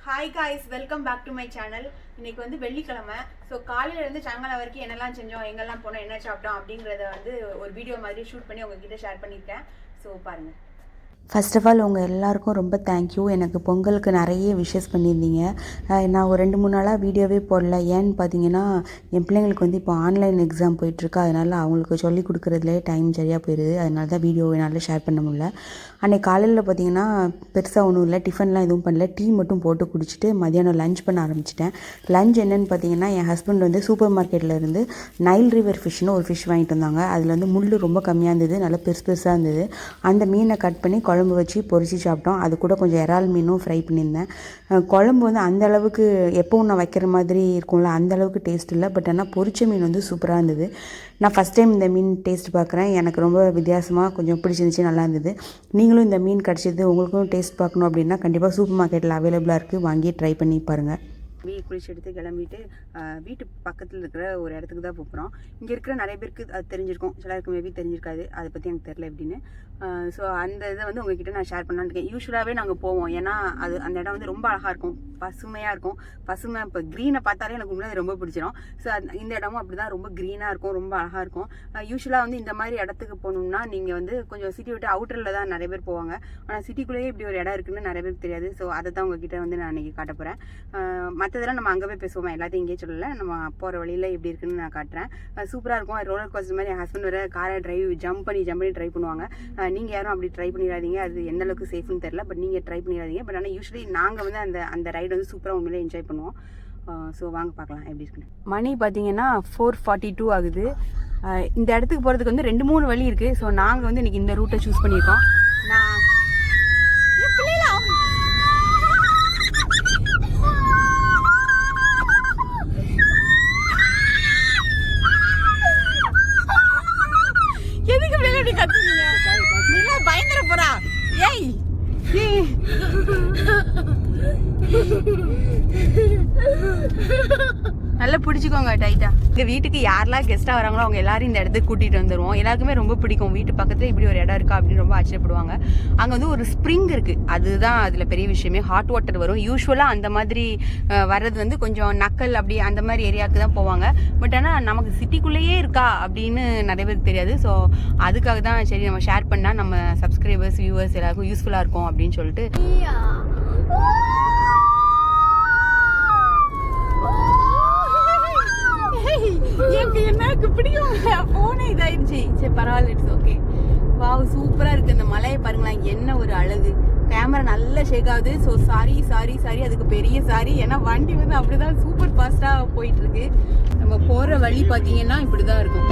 Hi guys, welcome back to my channel. இன்னைக்கு வந்து வெள்ளிக்கிழமை. ஸோ காலையில இருந்து சாயங்காலம் வரைக்கும் என்னெல்லாம் செஞ்சோம், எங்கெல்லாம் போனோம், என்ன சாப்பிட்டோம் அப்படிங்கறத வந்து ஒரு வீடியோ மாதிரி ஷூட் பண்ணி உங்ககிட்ட ஷேர் பண்ணியிருக்கேன். ஸோ பாருங்க. ஃபர்ஸ்ட் ஆஃப் ஆல் உங்கள் எல்லாருக்கும் ரொம்ப தேங்க்யூ. எனக்கு பொங்கலுக்கு நிறைய விஷஸ் பண்ணியிருந்தீங்க. நான் ஒரு 2-3 நாளாக வீடியோவே போடல. ஏன்னு பார்த்தீங்கன்னா என் பிள்ளைங்களுக்கு வந்து இப்போ ஆன்லைன் எக்ஸாம் போயிட்டுருக்கு. அதனால் அவங்களுக்கு சொல்லிக் கொடுக்குறதுலே டைம் சரியாக போயிடுது. அதனால தான் வீடியோ என்னால் ஷேர் பண்ண முடியல. அன்றைக்கி காலையில் பார்த்தீங்கன்னா பெருசாக ஒன்றும் இல்லை, டிஃபன்லாம் எதுவும் பண்ணல, டீ மட்டும் போட்டு குடிச்சிட்டு மதியானம் லஞ்ச் பண்ண ஆரம்பிச்சிட்டேன். லஞ்ச் என்னென்னு பார்த்தீங்கன்னா என் ஹஸ்பண்ட் வந்து சூப்பர் மார்க்கெட்டில் இருந்து நைல் ரிவர் ஃபிஷ்னு ஒரு ஃபிஷ் வாங்கிட்டு வந்தாங்க. அதில் வந்து முள் ரொம்ப கம்மியாக இருந்தது, நல்லா பெருசாக இருந்தது. அந்த மீனை கட் பண்ணி குழம்பு வச்சு பொரிச்சு சாப்பிட்டோம். அது கூட கொஞ்சம் இறால் மீனும் ஃப்ரை பண்ணியிருந்தேன். குழம்பு வந்து அந்த அளவுக்கு எப்பவும் நான் வைக்கிற மாதிரி இருக்கும்ல, அந்த அளவுக்கு டேஸ்ட் இல்லை. பட் ஆனால் பொரிச்ச மீன் வந்து சூப்பராக இருந்தது. நான் ஃபஸ்ட் டைம் இந்த மீன் டேஸ்ட் பார்க்குறேன். எனக்கு ரொம்ப வித்தியாசமாக கொஞ்சம் பிடிச்சிருந்துச்சி, நல்லா இருந்தது. நீங்களும் இந்த மீன் கிடச்சிது உங்களுக்கும் டேஸ்ட் பார்க்கணும் அப்படின்னா கண்டிப்பாக சூப்பர் மார்க்கெட்டில் அவைலபிளாக இருக்குது, வாங்கி ட்ரை பண்ணி பாருங்கள். குளிச்சு எடுத்து கிளம்பிட்டு வீட்டு பக்கத்தில் இருக்கிற ஒரு இடத்துக்கு தான் போகிறோம். இங்கே இருக்கிற நிறைய பேருக்கு அது தெரிஞ்சிருக்கும், சிலருக்கு மேபி தெரிஞ்சிருக்காது, அதை பற்றி எனக்கு தெரில எப்படின்னு. ஸோ அந்த இதை வந்து உங்ககிட்ட நான் ஷேர் பண்ணலான்னு இருக்கேன். யூஸ்வலாகவே நாங்கள் போவோம், ஏன்னா அது அந்த இடம் வந்து ரொம்ப அழகாக இருக்கும், பசுமையாக இருக்கும். பசுமை இப்போ க்ரீனை பார்த்தாலே எனக்கு முன்னாடி ரொம்ப பிடிச்சிடும். ஸோ இந்த இடமும் அப்படி தான், ரொம்ப க்ரீனாக இருக்கும், ரொம்ப அழகாக இருக்கும். யூஸ்வலாக வந்து இந்த மாதிரி இடத்துக்கு போகணும்னா நீங்கள் வந்து கொஞ்சம் சிட்டி விட்டு அவுட்டரில் தான் நிறைய பேர் போவாங்க. ஆனால் சிட்டிக்குள்ளேயே இப்படி ஒரு இடம் இருக்குன்னு நிறைய பேருக்கு தெரியாது. ஸோ அதை தான் உங்ககிட்ட வந்து நான் இன்றைக்கி காட்ட போகிறேன். மற்றதெல்லாம் நம்ம அங்கே போய் பேசுவோம், எல்லாத்தையும் இங்கே சொல்லலை, நம்ம போகிற வழியில் எப்படி இருக்குன்னு நான் காட்டுறேன். சூப்பராக இருக்கும். ரோலர் கோஸ்டர் மாதிரி என் ஹஸ்பண்ட் வர காரை ஜம்ப் பண்ணி ட்ரை பண்ணுவாங்க. நீங்கள் யாரும் அப்படி ட்ரை பண்ணிடாதீங்க, அது எந்த அளவுக்கு சேஃப்னு தெரியல, பட் நீங்கள் ட்ரை பண்ணிடாதீங்க. பட் ஆனால் யூஸ்வலி நாங்கள் வந்து அந்த ரைடு வந்து சூப்பராக உண்மையிலே என்ஜாய் பண்ணுவோம். ஸோ வாங்க பார்க்கலாம் எப்படி இருக்குன்னு. மணி பார்த்தீங்கன்னா 4:42 ஆகுது. இந்த இடத்துக்கு போகிறதுக்கு வந்து 2-3 வழி இருக்குது. ஸோ நாங்கள் வந்து இன்றைக்கி இந்த ரூட்டை சூஸ் பண்ணியிருக்கோம். நான் எதுக்கு இப்படி கத்துறீங்க? நீங்க பயந்துற போறா? ஏய் நல்லா பிடிச்சிக்கோங்க டைட்டா. எங்கள் வீட்டுக்கு யாரெல்லாம் கெஸ்ட்டாக வராங்களோ அவங்க எல்லாரும் இந்த இடத்துக்கு கூட்டிகிட்டு வந்துடுவோம். எல்லாருக்குமே ரொம்ப பிடிக்கும். வீட்டு பக்கத்தில் இப்படி ஒரு இடம் இருக்கா அப்படின்னு ரொம்ப ஆச்சரியப்படுவாங்க. அங்கே வந்து ஒரு ஸ்ப்ரிங் இருக்குது, அதுதான் அதில் பெரிய விஷயமே. ஹாட் வாட்டர் வரும். யூஸ்வலாக அந்த மாதிரி வர்றது வந்து கொஞ்சம் நக்கல் அப்படி அந்த மாதிரி ஏரியாவுக்கு தான் போவாங்க. பட் ஆனால் நமக்கு சிட்டிக்குள்ளேயே இருக்கா அப்படின்னு நிறைய பேருக்கு தெரியாது. ஸோ அதுக்காக தான் சரி நம்ம ஷேர் பண்ணால் நம்ம சப்ஸ்கிரைபர்ஸ் வியூவர்ஸ் எல்லாருக்கும் யூஸ்ஃபுல்லாக இருக்கும் அப்படின்னு சொல்லிட்டு. எனக்கு பிடிக்கும், போனே இதாயிடுச்சு. சரி பரவாயில்ல, இட்ஸ் ஓகே. வாவ், சூப்பரா இருக்கு. இந்த மலையை பாருங்களேன், என்ன ஒரு அழகு. கேமரா நல்லா ஷேக் ஆகுது. ஸோ சாரி, அதுக்கு பெரிய சாரி. ஏன்னா வண்டி வந்து அப்படிதான் சூப்பர் ஃபாஸ்டா போயிட்டு இருக்கு. நம்ம போற வழி பாத்தீங்கன்னா இப்படிதான் இருக்கும்.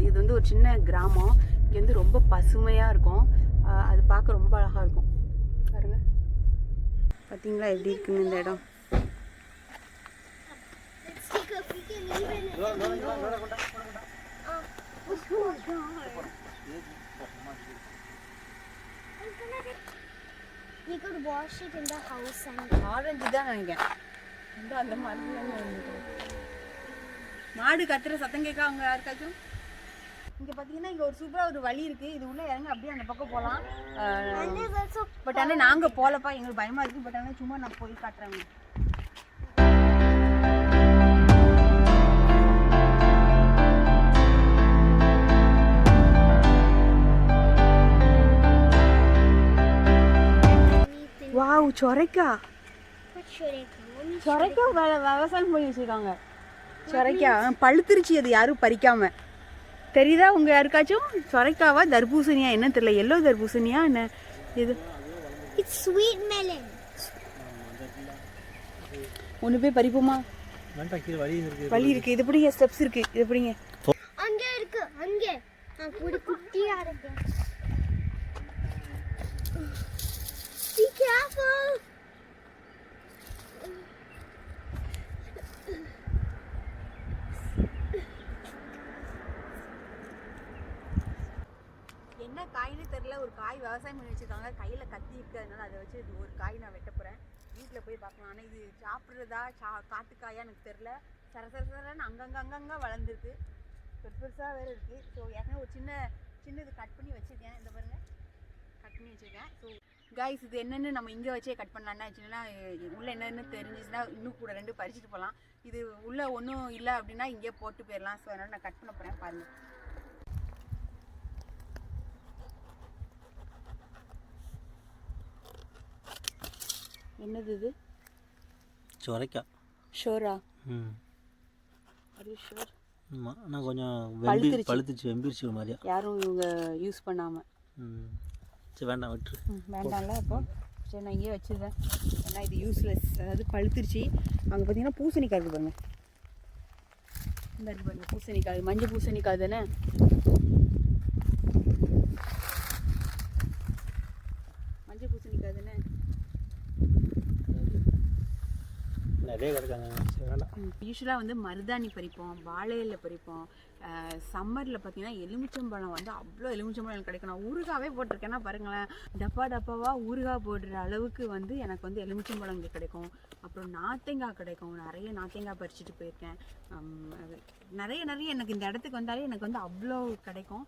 இது வந்து ஒரு சின்ன கிராமம். இங்கே வந்து ரொம்ப பசுமையாக இருக்கும். அது பார்க்க ரொம்ப அழகாக இருக்கும். பாருங்க, பார்த்தீங்களா எப்படி இருக்குன்னு இந்த இடம். We could wash it in the house and orange தான் நினைக்கிறேன். அந்த மாதிரி மாடு கத்துற சத்தம் கேட்க அவங்க யாருக்காச்சும். இங்கே பார்த்தீங்கன்னா இங்கே ஒரு சூப்பராக ஒரு வழி இருக்குது. இது உள்ளே இறங்க அப்படியே அந்த பக்கம் போகலாம். பட் ஆனால் நாங்கள் போகலப்பா, எங்களுக்கு பயமாக இருக்குது. பட் ஆனால் சும்மா நான் போய் காட்டுறேன். வாவ், சொரைக்கா விவசாயம் பண்ணி வச்சுருக்காங்க. சொரைக்கா பழுத்திருச்சு, அது யாரும் பறிக்காம. தெரியுதா உங்க யாருக்காச்சும்? சொரைக்காவா தர்பூசணியா என்ன தெரியல, எல்லோ தர்பூசணியா என்ன இது? It's sweet melon. ஒன்று போய் பறிப்போமா? வழி இருக்கு, இது பிடிங்க, ஸ்டெப்ஸ் இருக்கு, இது பிடிங்க. அங்கே இருக்கு, அங்கே குட்டியா இருக்கு. விவசாயம் பண்ணி வச்சுருக்காங்க. கையில் கத்தி இருக்கிறதுனால அதை வச்சு இது ஒரு காய் நான் வெட்ட போகிறேன். வீட்டில் போய் பார்க்கலாம். ஆனால் இது சாப்பிட்றதா காட்டுக்காயா எனக்கு தெரில. சரசரன்னு அங்கங்கே வளர்ந்துருக்கு. பெருசாக வேறு இருக்குது. ஸோ ஏற்கனவே ஒரு சின்னது கட் பண்ணி வச்சுருக்கேன். இந்த பாருங்க கட் பண்ணி வச்சுருக்கேன். ஸோ காய்ஸ் இது என்னென்னு நம்ம இங்கே வச்சே கட் பண்ணலான்னா வச்சுன்னா உள்ளே என்னென்னு தெரிஞ்சிச்சுன்னா இன்னும் கூட 2 பறிச்சுட்டு போகலாம். இது உள்ளே ஒன்றும் இல்லை அப்படின்னா இங்கேயே போட்டு போயிடலாம். ஸோ அதனால் நான் கட் பண்ண போகிறேன். பாருங்கள். என்னது இது? சொரைக்காய். ஷோரா? அது ஷோர். ஆமாம், நான் கொஞ்சம் பழுத்துச்சு வெம்பிருச்சு ஒரு மாதிரியா. யாரும் இவங்க யூஸ் பண்ணாமல். சரி வேண்டாம் விட்டுரு. வேண்டாம்ல அப்போ. சரி நான் இங்கேயே வச்சுருந்தேன். ஏன்னா இது யூஸ்லெஸ். அதாவது பழுத்துருச்சு. அங்கே பார்த்தீங்கன்னா பூசணிக்காய் இருக்குது பாருங்க. இந்த இருக்குது பாருங்க பூசணிக்காய். மஞ்சள் பூசணிக்காய் தானே? மஞ்சள் பூசணிக்காய் தானே? நிறைய கிடக்காங்க. சரி வேண்டாம். யூஸ்வலாக வந்து மருதாணி பறிப்போம், வாழையில பறிப்போம். சம்மரில் பார்த்தீங்கன்னா எலுமிச்சம்பழம் வந்து அவ்வளோ எலுமிச்சம்பழம் எனக்கு கிடைக்கும். நான் ஊறுகாவே போட்டிருக்கேன்னா பாருங்களேன். டப்பாவாக ஊறுகாய் போடுற அளவுக்கு வந்து எனக்கு வந்து எலுமிச்சம்பழம் இங்கே கிடைக்கும். அப்புறம் நார்த்தங்காய் கிடைக்கும். நிறைய நார்த்தங்காய் பறிச்சுட்டு போயிருக்கேன். நிறைய எனக்கு இந்த இடத்துக்கு வந்தாலே எனக்கு வந்து அவ்வளோ கிடைக்கும்.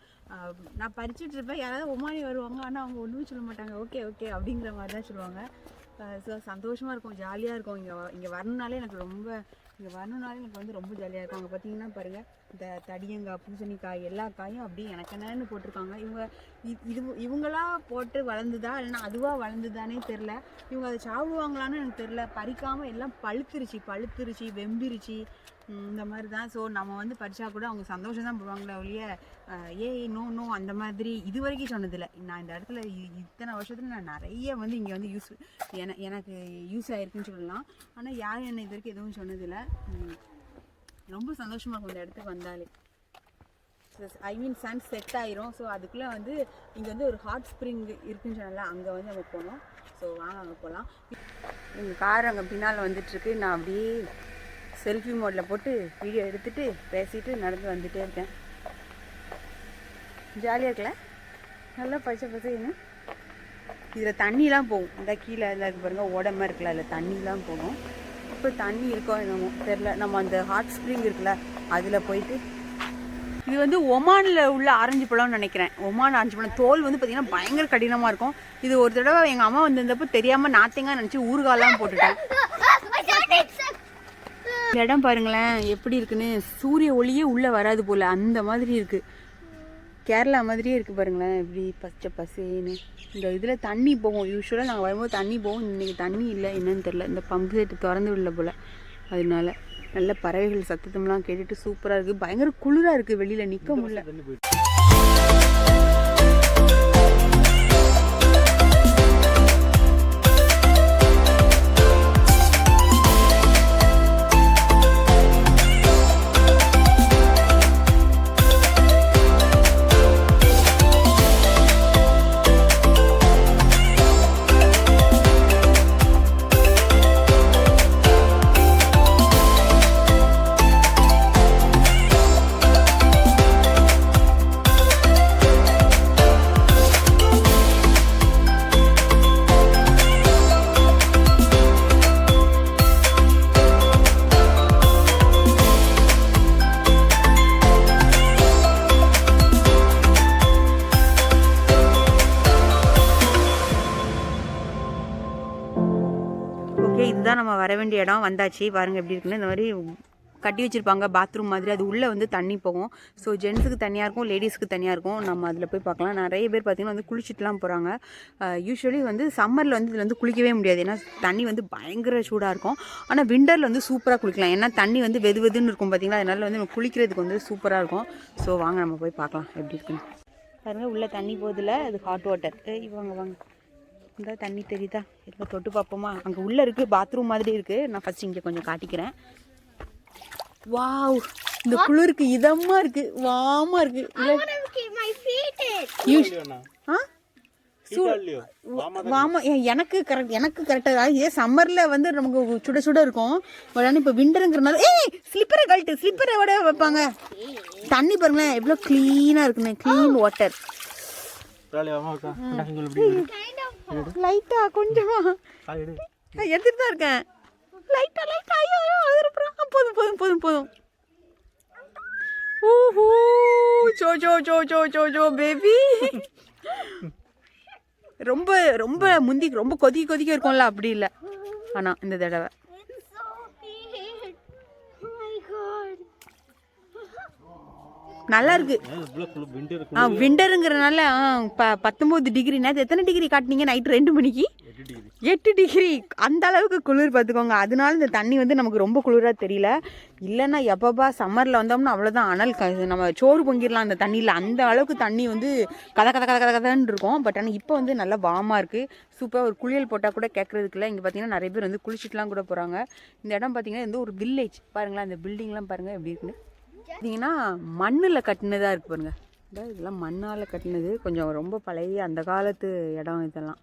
நான் பறிச்சுட்டு இருப்பேன். யாராவது ஒமானி வருவாங்க. ஆனால் அவங்க ஒன்றுமே சொல்ல மாட்டாங்க. ஓகே அப்படிங்கிற மாதிரி தான் சொல்லுவாங்க. ஸோ சந்தோஷமாக இருக்கும், ஜாலியாக இருக்கும். இங்கே வரணுனாலே எனக்கு வந்து ரொம்ப ஜாலியாக இருக்கும். அங்கே பார்த்தீங்கன்னா பாருங்கள் இந்த தடியங்காய், பூசணிக்காய் எல்லா காயும் அப்படியே எனக்கு என்னன்னு போட்டிருக்காங்க. இவங்களா போட்டு வளர்ந்துதா இல்லைன்னா அதுவாக வளர்ந்துதானே தெரில. இவங்க அதை சாப்பிடுவாங்களான்னு எனக்கு தெரில. பறிக்காமல் எல்லாம் பழுத்துருச்சு வெம்பிருச்சு இந்த மாதிரி தான். ஸோ நம்ம வந்து பறிச்சா கூட அவங்க சந்தோஷம் தான் போடுவாங்களே ஒழிய நோ அந்த மாதிரி இது வரைக்கும் சொன்னதில்லை. நான் இந்த இடத்துல இத்தனை வருஷத்துல நான் நிறைய வந்து இங்கே வந்து எனக்கு யூஸ் ஆகிருக்குன்னு சொல்லலாம். ஆனால் யாரும் என்னை இது வரைக்கும் எதுவும் சொன்னதில்லை. ரொம்ப சந்தோஷமாக இருக்கும் இந்த இடத்துக்கு வந்தாலே. சன் செட் ஆயிரும். ஸோ அதுக்குள்ளே வந்து இங்கே வந்து ஒரு ஹாட் ஸ்ப்ரிங் இருக்குன்னு சொன்னால அங்கே வந்து நம்ம போனோம். ஸோ வாங்க அங்கே போகலாம். எங்கள் கார் அங்கே பின்னால் வந்துட்டுருக்கு. நான் அப்படியே செல்ஃபி மோடில் போட்டு வீடியோ எடுத்துகிட்டு பேசிட்டு நடந்து வந்துகிட்டே இருக்கேன். ஜாலியாக இருக்கல? நல்லா பச்சைங்க. இதில் தண்ணிலாம் போகும். இந்த கீழே இருக்கு பாருங்கள் ஓடமாக இருக்குல்ல, அதில் தண்ணிலாம் போகும். இப்போ தண்ணி இருக்கோ என்னமோ தெரில. நம்ம அந்த ஹாட் ஸ்ப்ரிங் இருக்குல்ல அதில் போயிட்டு இது வந்து ஒமானில் உள்ள ஆரஞ்சு பழம்னு நினைக்கிறேன். ஒமான் ஆரஞ்சு பழம் தோல் வந்து பார்த்திங்கன்னா பயங்கர கடினமாக இருக்கும். இது ஒரு தடவை எங்கள் அம்மா வந்திருந்தப்போ தெரியாமல் நாத்தங்காய் நினச்சி ஊறுகாலாம் போட்டுட்டேன். இந்த இடம் பாருங்களேன் எப்படி இருக்குன்னு. சூரிய ஒளியே உள்ளே வராது போல் அந்த மாதிரி இருக்குது. கேரளா மாதிரியே இருக்குது பாருங்களேன். எப்படி பச்சை பசேன்னு. இந்த இதில் தண்ணி போகும். யூஸ்வலாக நாங்கள் வரும்போது தண்ணி போகும். இன்றைக்கி தண்ணி இல்லை, என்னன்னு தெரில. இந்த பம்பு செட்டு திறந்து விடல போல். அதனால நல்ல பறவைகள் சத்தத்தம்லாம் கேட்டுட்டு சூப்பராக இருக்குது. பயங்கர குளிராக இருக்குது, வெளியில் நிற்க முடியல. இதுதான் நம்ம வர வேண்டிய இடம். வந்தாச்சு பாருங்கள் எப்படி இருக்குன்னு. இந்த மாதிரி கட்டி வச்சுருப்பாங்க பாத்ரூம் மாதிரி. அது உள்ளே வந்து தண்ணி போகும். ஸோ ஜென்ஸுக்கு தனியாக இருக்கும், லேடிஸ்க்கு தனியாக இருக்கும். நம்ம அதில் போய் பார்க்கலாம். நிறைய பேர் பார்த்திங்கன்னா வந்து குளிச்சுட்டுலாம் போகிறாங்க. யூஸ்வலி வந்து சம்மரில் வந்து இதில் வந்து குளிக்கவே முடியாது. ஏன்னா தண்ணி வந்து பயங்கர சூடாக இருக்கும். ஆனால் விண்டரில் வந்து சூப்பராக குளிக்கலாம். ஏன்னா தண்ணி வந்து வெதுன்னு இருக்கும் பார்த்திங்களா. அதனால வந்து நம்ம குளிக்கிறதுக்கு வந்து சூப்பராக இருக்கும். ஸோ வாங்க நம்ம போய் பார்க்கலாம் எப்படி இருக்குன்னு. பாருங்கள் உள்ளே தண்ணி போதில் அது ஹாட் வாட்டர். வாங்க இந்த தண்ணி தெரியுதா? எல்லாம் தொட்டு பார்ப்போமா? அங்கே உள்ளே இருக்குது, பாத்ரூம் மாதிரி இருக்குது. நான் ஃபஸ்ட் இங்கே கொஞ்சம் காட்டிக்கிறேன். வாவ், இந்த குளிருக்கு இதமாக இருக்குது, வாமாக இருக்குது. வாமா எனக்கு கரெக்டாக. இதே சம்மரில் வந்து நமக்கு சுட இருக்கும். உடனே இப்போ விண்டருங்கிறனால ஸ்லிப்பரை விட வைப்பாங்க. தண்ணி பாருங்களேன் எவ்வளோ க்ளீனாக இருக்குன்னு. Clean water. ஆஸ்திரேலியாவா இருக்கா எப்படி லைட்டா கொஞ்சமா எடு எடுத்துட்டு தான் இருக்கேன். லைட்டா ஐயோ அப்புறம் போதும் போதும் போதும் போதும். ஊஹூ so so so so so so baby. ரொம்ப ரொம்ப முந்தி ரொம்ப கொதிக்க இருக்கும்ல, அப்படி இல்லை. ஆனால் இந்த தடவை It's so heat. Oh my god. நல்லா இருக்கு. விண்டருங்கிறனால 19 டிகிரி. நேற்று எத்தனை டிகிரி காட்டினீங்க? நைட்டு 2 மணிக்கு 8 டிகிரி. அந்த அளவுக்கு குளிர் பார்த்துக்கோங்க. அதனால இந்த தண்ணி வந்து நமக்கு ரொம்ப குளிராக தெரியல. இல்லைன்னா எப்பப்பா சம்மரில் வந்தோம்னா அவ்வளோதான், அனல் நம்ம சோறு பொங்கிடலாம் அந்த தண்ணியில். அந்த அளவுக்கு தண்ணி வந்து கதன்னு இருக்கும். பட் ஆனால் இப்போ வந்து நல்லா வார்மாக இருக்குது. சூப்பராக ஒரு குளியல் போட்டால் கூட கேட்குறதுக்குள்ள. இங்கே பார்த்தீங்கன்னா நிறைய பேர் வந்து குளிச்சுட்டுலாம் கூட போகிறாங்க. இந்த இடம் பார்த்தீங்கன்னா வந்து ஒரு வில்லேஜ். பாருங்களேன், இந்த பில்டிங்லாம் பாருங்கள் எப்படி இருக்குன்னு. பார்த்தீங்கன்னா மண்ணில் கட்டினதாக இருக்குது பாருங்கள். இதெல்லாம் மண்ணால் கட்டினது. கொஞ்சம் ரொம்ப பழைய அந்த காலத்து இடம் இதெல்லாம்.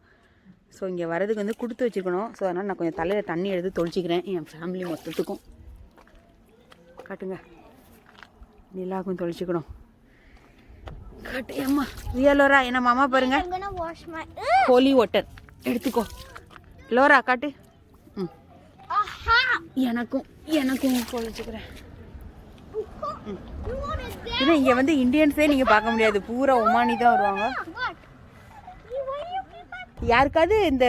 ஸோ இங்கே வரதுக்கு வந்து கொடுத்து வச்சுருக்கணும். ஸோ அதனால் நான் கொஞ்சம் தலையில் தண்ணி எடுத்து தொளிச்சிக்கிறேன் என் ஃபேமிலி மொத்தத்துக்கும். காட்டுங்க, நிலாவுக்கும் தொளிச்சிக்கணும். காட்டு அம்மா ரியலோரா என்ன மாமா பாருங்க. I'm gonna wash my holy water எடுத்துக்கோ லோரா, காட்டு. aha. எனக்கும் தொளிச்சிக்கிறேன். You want it there? ஏன்னா இங்கே வந்து இந்தியன்ஸே நீங்கள் பார்க்க முடியாது, பூரா ஒமானி தான் வருவாங்க. What? Why you keep that? யாருக்காவது இந்த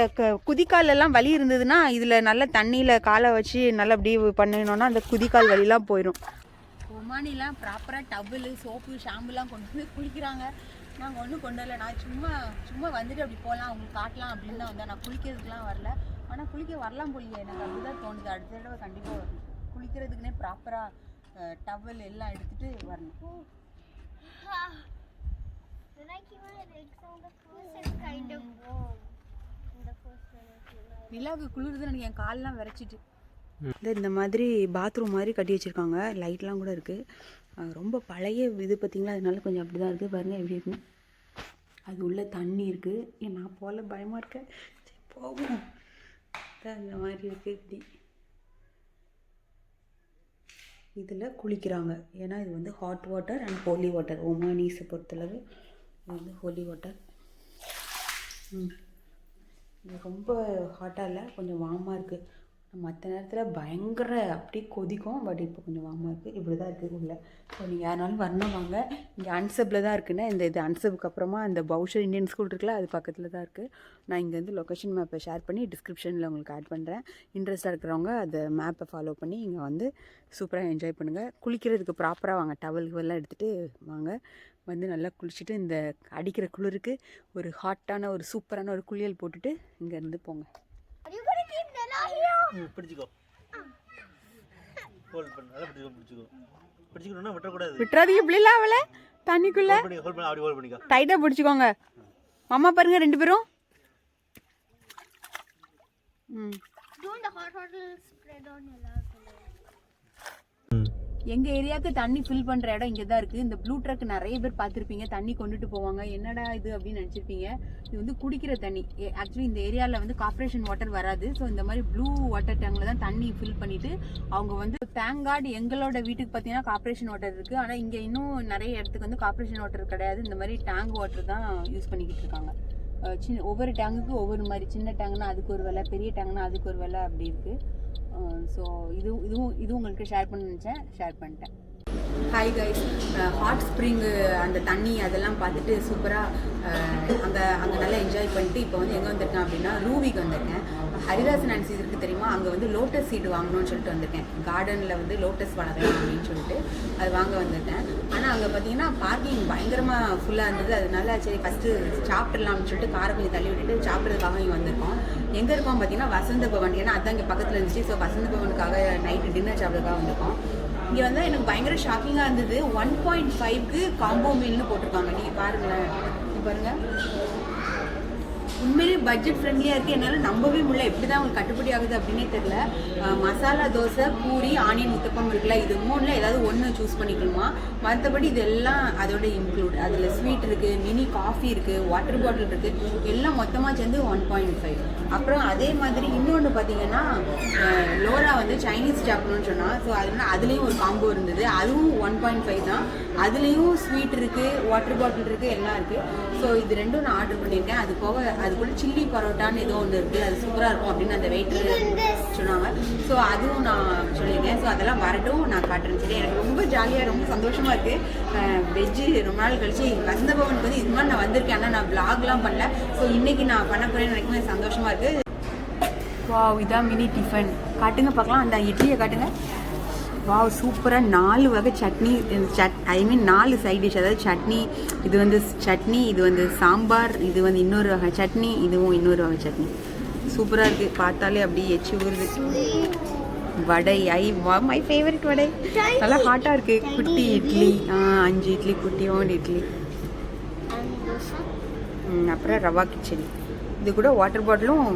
குதிக்கால் எல்லாம் வலி இருந்ததுன்னா இதில் நல்ல தண்ணியில் காலை வச்சு நல்லா அப்படி பண்ணினோன்னா அந்த குதிக்கால் வலிலாம் போயிடும். ஒமானிலாம் ப்ராப்பராக டவலு சோப்பு ஷாம்புலாம் கொண்டு போய் குளிக்கிறாங்க. நாங்கள் ஒன்றும் கொண்டு வரல. நான் சும்மா வந்துட்டு அப்படி போகலாம் அவங்களுக்கு காட்டலாம் அப்படின்னு தான் வந்தேன். நான் குளிக்கிறதுக்குலாம் வரல. ஆனால் குளிக்க வரலாம் போலியே, எனக்கு அப்படி தான் தோணுது. அடுத்த தடவை கண்டிப்பாக வரணும். குளிக்கிறதுக்குனே ப்ராப்பராக டவல் எல்லாம் எடுத்துகிட்டு வரணும். When I came out, it's on the first and kind of warm. In the first one, I came out. நிலாவுக்கு குளிருதுன்னு எனக்கு என் காலெலாம் விரைச்சிட்டு. இந்த மாதிரி பாத்ரூம் மாதிரி கட்டி வச்சுருக்காங்க. லைட்லாம் கூட இருக்குது. ரொம்ப பழைய இது பார்த்திங்களா, அதனால கொஞ்சம் அப்படி தான் இருக்குது. பாருங்கள் எப்படி இருக்குன்னு. அது உள்ளே தண்ணி இருக்குது. நான் போல பயமாக இருக்கேன். சரி போகும். இந்த மாதிரி இருக்குது. இப்படி இதில் குளிக்கிறாங்க. ஏன்னா இது வந்து hot water and holy water. ஒமானிஸை பொறுத்தளவு இது வந்து ஹோலி வாட்டர். இது ரொம்ப ஹாட்டாக இல்லை, கொஞ்சம் வார்மாக இருக்குது. மற்ற நேரத்தில் பயங்கர அப்படியே கொதிக்கும். பட் இப்போ கொஞ்சம் வார்மாக இருக்குது. இப்படி தான் இருக்குது உள்ளே. ஸோ நீங்கள் யாருனாலும் வரணும் வாங்க. இங்கே அன்சப்பில் தான் இருக்குன்னா இது அன்சப்புக்கு அப்புறமா இந்த பவுஷர் இந்தியன் ஸ்கூல் இருக்குல்ல, அது பக்கத்தில் தான் இருக்குது. நான் இங்கே வந்து லொக்கேஷன் மேப்பை ஷேர் பண்ணி டிஸ்கிரிப்ஷனில் உங்களுக்கு ஆட் பண்ணுறேன். இன்ட்ரெஸ்ட்டாக இருக்கிறவங்க அந்த மேப்பை ஃபாலோ பண்ணி இங்கே வந்து சூப்பராக என்ஜாய் பண்ணுங்கள். குளிக்கிறதுக்கு ப்ராப்பராக வாங்க, டவல்கெல்லாம் எடுத்துகிட்டு வாங்க. வந்து நல்லா குளிச்சுட்டு இந்த அடிக்கிற குளிருக்கு ஒரு ஹாட்டான ஒரு சூப்பரான ஒரு குளியல் போட்டுட்டு இங்கேருந்து போங்க. Are you gonna keep Nella here? பிடிச்சிக்கோ. ஹோல்ட் பண்ணு, நல்லா பிடிச்சிக்கோ. பிடிச்சிக்கணும்னா விட்டுறக்கூடாது. விட்டுறாதீங்க இப்படிலாம் அவளை தண்ணிக்குள்ளே. ஹோல்ட் பண்ணி அப்படி ஹோல்ட் பண்ணிக்கோ. டைட்டாக பிடிச்சிக்கோங்க. மாமா பாருங்க 2 பேரும். Doing the hot water spread on Nella. எங்கள் ஏரியாவுக்கு தண்ணி ஃபில் பண்ணுற இடம் இங்கே தான் இருக்குது. இந்த ப்ளூ ட்ரக் நிறைய பேர் பார்த்துருப்பீங்க, தண்ணி கொண்டுட்டு போவாங்க. என்னடா இது அப்படின்னு நினச்சிருப்பீங்க. இது வந்து குடிக்கிற தண்ணி. ஆக்சுவலி இந்த ஏரியாவில் வந்து கார்ப்பரேஷன் வாட்டர் வராது. ஸோ இந்த மாதிரி ப்ளூ வாட்டர் டேங்கில் தான் தண்ணி ஃபில் பண்ணிவிட்டு அவங்க வந்து தேங்க் காட் எங்களோட வீட்டுக்கு பார்த்தீங்கன்னா கார்ப்பரேஷன் வாட்டர் இருக்குது. ஆனால் இங்கே இன்னும் நிறைய இடத்துக்கு வந்து கார்ப்பரேஷன் வாட்டர் கிடையாது. இந்த மாதிரி டேங்க் வாட்டர் தான் யூஸ் பண்ணிக்கிட்டு இருக்காங்க. ஒவ்வொரு டேங்குக்கு ஒவ்வொரு மாதிரி. சின்ன டேங்குனா அதுக்கு ஒரு விலை, பெரிய டேங்குனா அதுக்கு ஒரு விலை, அப்படி இருக்குது. ஸோ இதுவும் உங்களுக்கு ஷேர் பண்ண நினச்சேன், ஷேர் பண்ணிட்டேன். ஹாய் கைஸ், ஹாட் ஸ்ப்ரிங்கு அந்த தண்ணி அதெல்லாம் பார்த்துட்டு சூப்பராக அங்கே நல்லா என்ஜாய் பண்ணிட்டு இப்போ வந்து எங்கே வந்திருக்கேன் அப்படின்னா ரூவிக்கு வந்திருக்கேன். ஹரிதாசன் அண்ட் சீட் இருக்குது தெரியுமா, அங்கே வந்து லோட்டஸ் சீடு வாங்கணும்னு சொல்லிட்டு வந்திருக்கேன். கார்டனில் வந்து லோட்டஸ் வளர்க்கலாம் அப்படின்னு சொல்லிட்டு அது வாங்க வந்திருக்கேன். ஆனால் அங்கே பார்த்தீங்கன்னா பார்க்கிங் பயங்கரமாக ஃபுல்லாக இருந்தது. அதனால சரி ஃபஸ்ட்டு சாப்பிட்றலாம் அப்படின்னு சொல்லிட்டு காரை கொஞ்சம் தள்ளி விட்டுட்டு சாப்பிட்றதுக்காக இங்கே வந்திருக்கோம். எங்கே இருக்கோம் பார்த்தீங்கன்னா வசந்த பவன். ஏன்னா அதுதான் இங்கே பக்கத்தில் இருந்துச்சு. ஸோ வசந்த பவனுக்காக நைட்டு டின்னர் சாப்பிட்றதுக்காக வந்திருக்கோம். இங்கே வந்து எனக்கு பயங்கர ஷாக்கிங்காக இருந்தது. 1.5க்கு காம்போ மீல்னு போட்டிருக்காங்க. நீங்கள் பாருங்களேன், பாருங்கள், உண்மையிலே பட்ஜெட் ஃப்ரெண்ட்லியாக இருக்குது. என்னால் நம்பவே முடியல, எப்படி தான் உங்களுக்கு கட்டுப்படி ஆகுது அப்படின்னே தெரில. மசாலா தோசை, பூரி, ஆனியன் முத்தப்பம் இருக்குல்ல, இது 3ல் ஏதாவது ஒன்று சூஸ் பண்ணிக்கணுமா. மற்றபடி இதெல்லாம் அதோட இன்க்ளூட். அதில் ஸ்வீட் இருக்குது, மினி காஃபி இருக்குது, வாட்டர் பாட்டில் இருக்குது, எல்லாம் மொத்தமாக சேர்ந்து 1.5. அப்புறம் அதே மாதிரி இன்னொன்று பார்த்தீங்கன்னா லோரா வந்து சைனீஸ் சாப்பிடணும்னு சொன்னால், ஸோ அதனால அதுலேயும் ஒரு காம்போ இருந்தது. அதுவும் 1.5 தான். அதுலேயும் ஸ்வீட் இருக்குது, வாட்டர் பாட்டில் இருக்குது, எல்லாம் இருக்குது. ஸோ இது ரெண்டும் நான் ஆர்டர் பண்ணியிருக்கேன். அது போக அது கூட சில்லி பரோட்டான்னு ஏதோ ஒன்று இருக்குது, அது சூப்பராக இருக்கும் அப்படின்னு அந்த வெயிட்டர் சொன்னாங்க. ஸோ அதுவும் நான் சொல்லியிருக்கேன். ஸோ அதெல்லாம் வரட்டும், நான் காட்டுறேன். சரி, எனக்கு ரொம்ப ஜாலியாக ரொம்ப சந்தோஷமாக இருக்குது. வெஜ்ஜு ரொம்ப நாள் கழிச்சு வந்தபவனுக்கு வந்து இது மாதிரி நான் வந்திருக்கேன், ஆனால் நான் vlogலாம் பண்ணல. ஸோ இன்றைக்கி நான் பண்ண போகிறேன்னு நினைக்கும் சந்தோஷமாக இருக்குது. வாவ், இதான் மினி டிஃபன். காட்டுங்க பார்க்கலாம், அந்த இட்லியை காட்டுங்க. வாவ், சூப்பராக 4 வகை சட்னி, ஐ மீன் 4 சைட் டிஷ். அதாவது சட்னி, இது வந்து சட்னி, இது வந்து சாம்பார், இது வந்து இன்னொரு வகை சட்னி, இதுவும் இன்னொரு வகை சட்னி. சூப்பராக இருக்குது, பார்த்தாலே அப்படியே எச்சி ஊறுது. வடை, மை ஃபேவரட் வடை, நல்லா ஹாட்டாக இருக்குது. குட்டி இட்லி, 5 இட்லி, குட்டியோண்டு இட்லி. அப்புறம் ரவா கிச்சடி. இது கூட வாட்டர் பாட்டிலும்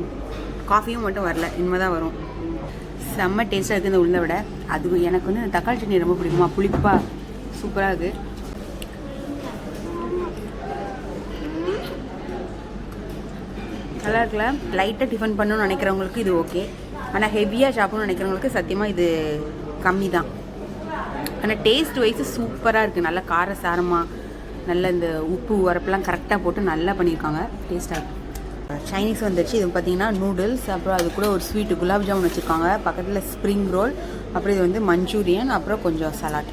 காஃபியும் மட்டும் வரல, இனிமே தான் வரும். செம்ம டேஸ்ட்டாக இருக்குது இந்த உளுந்த வடை. அது எனக்கு வந்து தக்காளி சட்னி ரொம்ப பிடிக்குமா, புளிப்பாக சூப்பராக இருக்குது. நல்லா இருக்குல்ல. லைட்டாக டிஃபன் பண்ணணும்னு நினைக்கிறவங்களுக்கு இது ஓகே. ஆனால் ஹெவியாக சாப்பிடணும்னு நினைக்கிறவங்களுக்கு சத்தியமாக இது கம்மி தான். ஆனால் டேஸ்ட் வைஸ் சூப்பராக இருக்குது. நல்லா கார சாரமாக, நல்ல இந்த உப்பு உரப்பெல்லாம் கரெக்டாக போட்டு நல்லா பண்ணியிருக்காங்க. டேஸ்ட்டாக இருக்குது. சைனீஸ் வந்துடுச்சு. இது பார்த்தீங்கன்னா நூடுல்ஸ், அப்புறம் அது கூட ஒரு ஸ்வீட்டு குலாப் ஜாமுன் வச்சுருக்காங்க, பக்கத்தில் ஸ்ப்ரிங் ரோல், அப்புறம் இது வந்து மஞ்சூரியன், அப்புறம் கொஞ்சம் சலாட்.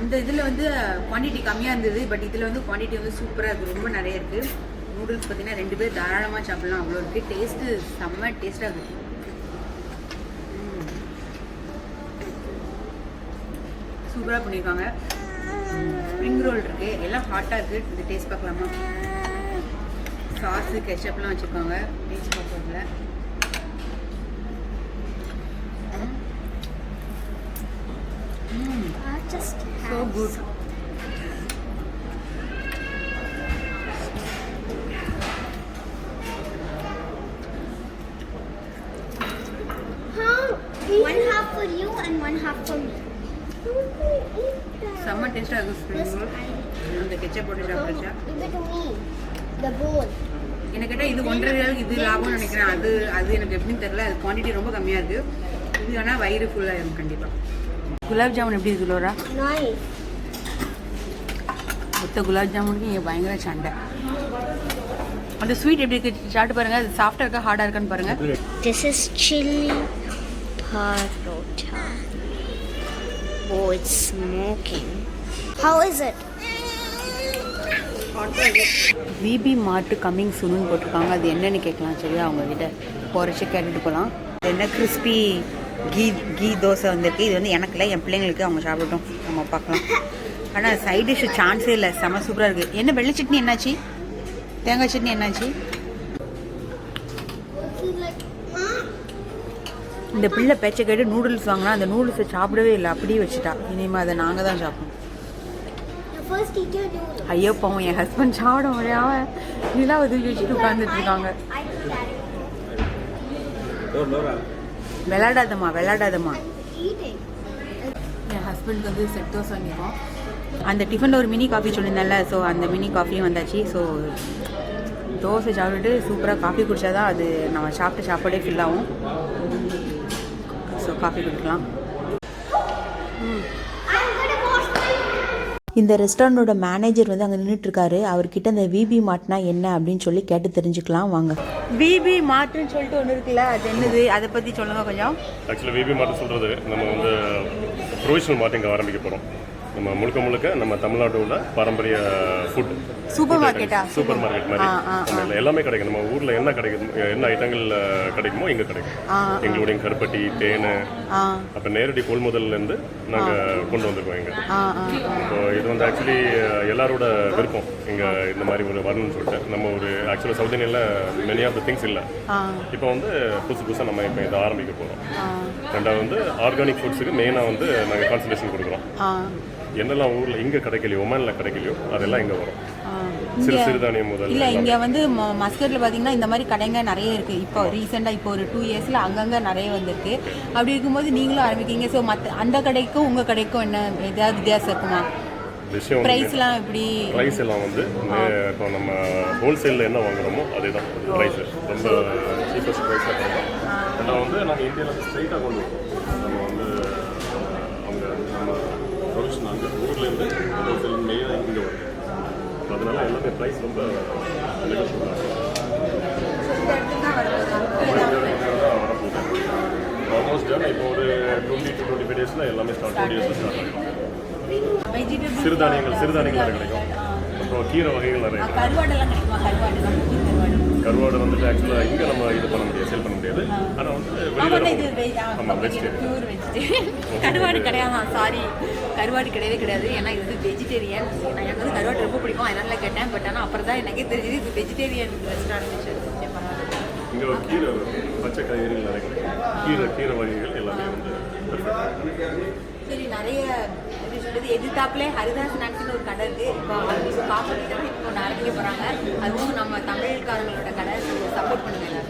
இந்த இதில் வந்து குவான்டிட்டி கம்மியாக இருந்தது, பட் இதில் வந்து குவான்டிட்டி வந்து சூப்பராக இருக்குது, ரொம்ப நிறைய இருக்குது. நூடுல்ஸ் பார்த்தீங்கன்னா 2 பேர் தாராளமாக சாப்பிட்லாம், அவ்வளோ இருக்குது. டேஸ்ட்டு செம்ம டேஸ்ட்டாக இருக்குது. சூப்பராக பண்ணியிருக்காங்க. ஸ்ப்ரிங் ரோல் இருக்குது, எல்லாம் ஹாட்டாக இருக்குது. இது டேஸ்ட் பார்க்கலாமா? சாஸு கெச்சப்லாம் வச்சுருக்காங்க. டேஸ்ட் பார்க்கறதுல so good. One half for you and one half for me. செம்ம டேஸ்ட்டாக இருக்குது ஸ்ப்ரிங் ரோல். அந்த கெச்சப் போட்டு சாப்பிடுச்சா? Give it to me. The bowl. எனக்கு கேட்டால் இது 1.5 ரூபாய்க்கு இது லாபம்னு நினைக்கிறேன். அது எனக்கு எப்படின்னு தெரியல. அது குவான்டிட்டி ரொம்ப கம்மியாக இருக்குது. இது ஆனால் வயிறு ஃபுல்லாக இருக்கும் கண்டிப்பாக. குலாப் ஜாமுன் எப்படி இருக்குது லோரா? Nice. மொத்த குலாப் ஜாமுனுக்கு இங்கே பயங்கர சண்டை. அந்த ஸ்வீட் எப்படி இருக்குது சாப்பிட்டு பாருங்கள். அது சாஃப்டாக இருக்கா ஹார்டாக இருக்கான்னு பாருங்கள். This is chili parota. Oh, it's smoking. How is it? VP mart coming சூன்னு போட்டிருக்காங்க. அது என்னன்னு கேட்கலாம். சரியா, அவங்கக்கிட்ட குறைச்சி கேட்டுட்டு போகலாம். என்ன கிறிஸ்பி கீ தோசை வந்திருக்கு. இது வந்து எனக்கு இல்லை, என் பிள்ளைங்களுக்கு, அவங்க சாப்பிட்டோம், நம்ம பார்க்கலாம். ஆனால் சைட் டிஷ் சான்ஸே இல்லை, செம சூப்பராக இருக்குது. என்ன வெள்ளை சட்னி என்னாச்சு? தேங்காய் சட்னி என்னாச்சு? இந்த பிள்ளை பேச்சை கேட்டு நூடுல்ஸ் வாங்கினா அந்த நூடுல்ஸை சாப்பிடவே இல்லை, அப்படியே வச்சுட்டா. இனிமேல் அதை நாங்கள் தான் சாப்பிடணும். ஐயோ பாவம், என் ஹஸ்பண்ட் சாப்பிட முடியாம நிலாவை தூக்கி வச்சுட்டு உட்காந்துட்டு இருக்காங்க. விளையாடாதம்மா. என் ஹஸ்பண்டுக்கு வந்து செட் தோசை வாங்கியிருக்கோம். அந்த டிஃபனில் ஒரு மினி காஃபி சொல்லியிருந்தேன்ல, ஸோ அந்த மினி காஃபியும் வந்தாச்சு. ஸோ தோசை சாப்பிட்டுட்டு சூப்பராக காஃபி குடித்தாதான் அது நம்ம சாப்பிட்டு சாப்பாடே ஃபில் ஆகும். ஸோ காஃபி குடிக்கலாம். இந்த ரெஸ்டாரண்ட்டோட மேனேஜர் வந்து அங்கே நின்றுட்டுருக்காரு. அவர்கிட்ட இந்த விபி மார்ட்னா என்ன அப்படின்னு சொல்லி கேட்டு தெரிஞ்சுக்கலாம் வாங்க. விபி மார்ட்னு சொல்லிட்டு ஒன்று இருக்குல்ல, அது என்னது, அதை பற்றி சொல்லுங்கள் கொஞ்சம். ஆக்சுவலாக விபி மார்ட் சொல்கிறது நம்ம வந்து ப்ரொவிஷனல் மார்ட் இங்கே ஆரம்பிக்க போகிறோம். நம்ம முழுக்க நம்ம தமிழ்நாட்டோட பாரம்பரிய ஃபுட் சூப்பர் மார்க்கெட் மாதிரி எல்லாமே கிடைக்கும். நம்ம ஊரில் என்ன கிடைக்கும், என்ன ஐட்டங்கள் கிடைக்குமோ இங்கே கிடைக்கும். எங்களுடைய கருப்பட்டி, தேன், அப்போ நேரடி கொள்முதல்லேருந்து நாங்கள் கொண்டு வந்திருக்கோம் இங்கே. இப்போ இது வந்து ஆக்சுவலி எல்லாரோட விருப்பம் இங்கே இந்த மாதிரி ஒரு வரணும்னு சொல்லிட்டு. நம்ம ஒரு ஆக்சுவலாக சவுத் இந்தியனில் மெனி ஆஃப் த திங்ஸ் இல்லை. இப்போ வந்து புதுசாக நம்ம இப்போ இதை ஆரம்பிக்க போகிறோம். ரெண்டாவது வந்து ஆர்கானிக் ஃபுட்ஸுக்கு மெயினாக வந்து நாங்கள் கான்சன்ட்ரேஷன் கொடுக்குறோம். என்னெல்லாம் ஊரில் இங்கே கிடைக்கலையோ, ஒமானில் கிடைக்கலையோ அதெல்லாம் இங்கே வரும். சிறுதானியம் முதல் இல்லை, இங்கே வந்து மஸ்கட்டில் பார்த்தீங்கன்னா இந்த மாதிரி கடைங்க நிறைய இருக்குது. இப்போ ரீசெண்டாக இப்போ ஒரு 2 இயர்ஸில் அங்கங்கே நிறைய வந்திருக்கு. அப்படி இருக்கும்போது நீங்களும் ஆரம்பிக்கிறீங்க. ஸோ அந்த கடைக்கும் உங்கள் கடைக்கும் என்ன ஏதாவது வித்தியாசம் இருக்குமா? விஷயம் ப்ரைஸ்லாம் எப்படி? ப்ரைஸ் எல்லாம் வந்து இப்போ நம்ம ஹோல்சேலில் என்ன வாங்குறோமோ அதே தான் ப்ரைஸ். ரொம்ப சீப்பஸ்ட் ப்ரைஸாக பண்ணலாம். ஆனால் வந்து நாங்கள் இந்தியாவில் ஸ்ட்ரைட்டாக கொண்டு வரோம். நம்ம வந்து அவங்க நம்ம ப்ரொடக்ஷன் அங்கே ஊர்லேருந்து ஹோல்சேல் மெயினாக இங்கே வரும். அதனால எல்லாமே ப்ரைஸ் ரொம்ப நெகோஷியபிளாக இருக்கும். ஆல்மோஸ்ட் இப்போ ஒரு 20 to 25 டேஸில் எல்லாமே ஸ்டார்ட் ஸ்டார்ட் ஆகிடும். சிறுதானியங்கள் நிறைய கிடைக்கும். அப்புறம் கீரை வகைகள் நிறைய. கருவாடு வந்துட்டு ஆக்சுவலாக இங்கே நம்ம இது பண்ண முடியாது, சேல் பண்ண முடியாது. ஆனால் வந்து ஆமாம் வெஜிடேரியன். கருவாடு கிடையாது. சாரி, கருவாடு கிடையாது. ஏன்னா இது வெஜிடேரியன். எனக்கு வந்து கருவாடு ரொம்ப பிடிக்கும், அதனால கேட்டேன். பட் ஆனால் அப்புறம் தான் எனக்கே தெரியுது இது வெஜிடேரியன் ரெஸ்டாரண்ட். இங்கே ஒரு கீரை பச்சை காய்கறிகள் நிறைய கிடைக்கும். கீரை வகைகள் எல்லாமே வந்து சரி. நிறைய எப்படி சொல்றது, எதிர்த்தாப்புல ஹரிதாஸ் ஸ்நாக்ஸ்னு ஒரு கடை இருக்கு. இப்போ காம்படிட்டராக இப்போ ஆரம்பிக்க போகிறாங்க. அதுவும் நம்ம தமிழ்காரங்களோட கடை. சப்போர்ட் பண்ணுங்க.